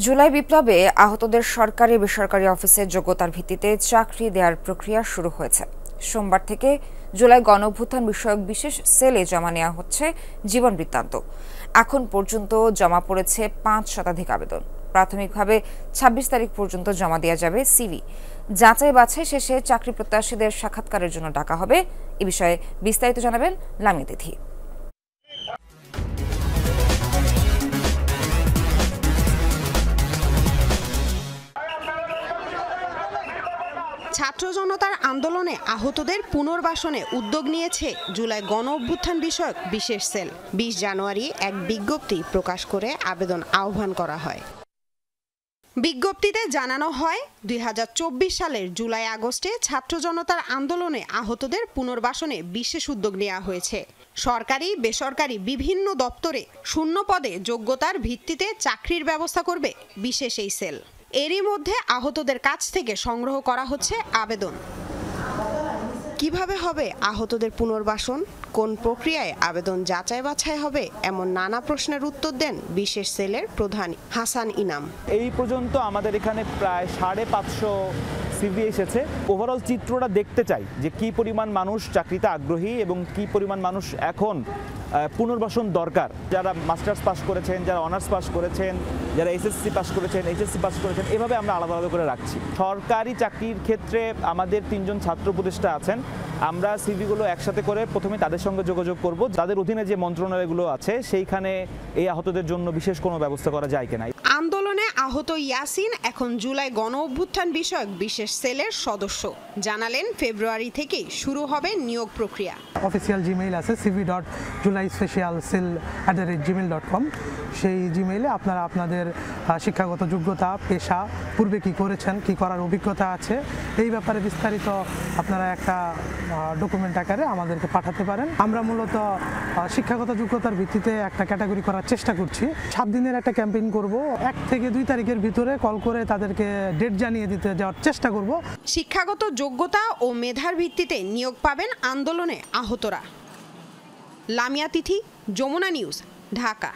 জুলাই বিপ্লবে আহতদের সরকারি বেসরকারি অফিসে যোগ্যতার ভিত্তিতে চাকরি দেওয়ার প্রক্রিয়া শুরু হয়েছে। সোমবার থেকে জুলাই গণঅভ্যুত্থান বিষয়ক বিশেষ সেলে জমা নেওয়া হচ্ছে জীবন বৃত্তান্ত। এখন পর্যন্ত জমা পড়েছে ৫ শতাধিক আবেদন। প্রাথমিকভাবে ২৬ তারিখ পর্যন্ত জমা দেওয়া যাবে সিভি। যাচাই বাছাই শেষে চাকরি প্রত্যাশীদের সাক্ষাৎকারের জন্য ডাকা হবে। এ বিষয়ে বিস্তারিত জানাবেন লামিয়া তিথি। ছাত্র জনতার আন্দোলনে আহতদের পুনর্বাসনে উদ্যোগ নিয়েছে জুলাই গণঅভ্যুত্থান বিষয়ক বিশেষ সেল। ২০ জানুয়ারি এক বিজ্ঞপ্তি প্রকাশ করে আবেদন আহ্বান করা হয়। বিজ্ঞপ্তিতে জানানো হয় ২০২৪ সালের জুলাই আগস্টে ছাত্র জনতার আন্দোলনে আহতদের পুনর্বাসনে বিশেষ উদ্যোগ নেওয়া হয়েছে। সরকারি বেসরকারি বিভিন্ন দপ্তরে শূন্য পদে যোগ্যতার ভিত্তিতে চাকরির ব্যবস্থা করবে বিশেষ এই সেল। এরই মধ্যে আহতদের কাছ থেকে সংগ্রহ করা হচ্ছে আবেদন। কিভাবে হবে আহতদের পুনর্বাসন, কোন প্রক্রিয়ায় আবেদন যাচাই বাছাই হবে, এমন নানা প্রশ্নের উত্তর দেন বিশেষ সেলের প্রধান হাসান ইনাম। এই পর্যন্ত আমাদের এখানে প্রায় ৫৫০ সিভি এসেছে। ওভারঅল চিত্রটা দেখতে চাই যে কি পরিমাণ মানুষ চাকরিতে আগ্রহী এবং কি পরিমাণ মানুষ এখন পুনর্বাসন দরকার। যারা মাস্টার্স পাস করেছেন, যারা অনার্স পাস করেছেন, যারা এসএসসি পাস করেছেন, এইচএসসি পাস করেছেন, এভাবে আমরা আলাদা আলাদা করে রাখছি। সরকারি চাকরির ক্ষেত্রে আমাদের ৩ জন ছাত্র উপদেষ্টা আছেন। আমরা সিভিগুলো একসাথে করে প্রথমে তাদের সঙ্গে যোগাযোগ করব, যাদের অধীনে যে মন্ত্রণালয়গুলো আছে সেইখানে এই আহতদের জন্য বিশেষ কোনো ব্যবস্থা করা যায় কিনা। আন্দোলনে আহত ইয়াসিন এখন জুলাই গণঅভ্যুত্থান বিষয়ক বিশেষ সেলের সদস্য। জানালেন ফেব্রুয়ারি থেকেই শুরু হবে নিয়োগ প্রক্রিয়া। অফিসিয়াল জিমেইল আছে cv.julaispecialcell@gmail.com। সেই জিমেইলে আপনারা আপনাদের শিক্ষাগত যোগ্যতা, পেশা, পূর্বে কি করেছেন, কি করার অভিজ্ঞতা আছে, এই ব্যাপারে বিস্তারিত আপনারা একটা ডকুমেন্ট আকারে আমাদেরকে পাঠাতে পারেন। আমরা মূলত শিক্ষাগত যোগ্যতার ভিত্তিতে একটা ক্যাটাগরি করার চেষ্টা করছি। 7 দিনের একটা ক্যাম্পেইন করব। 1 থেকে 2 তারিখের ভিতরে কল করে তাদেরকে ডেট জানিয়ে দিতে যাওয়ার চেষ্টা করব। শিক্ষাগত যোগ্যতা ও মেধার ভিত্তিতে নিয়োগ পাবেন আন্দোলনে আহতরা। লামিয়া তিথি, যমুনা নিউজ, ঢাকা।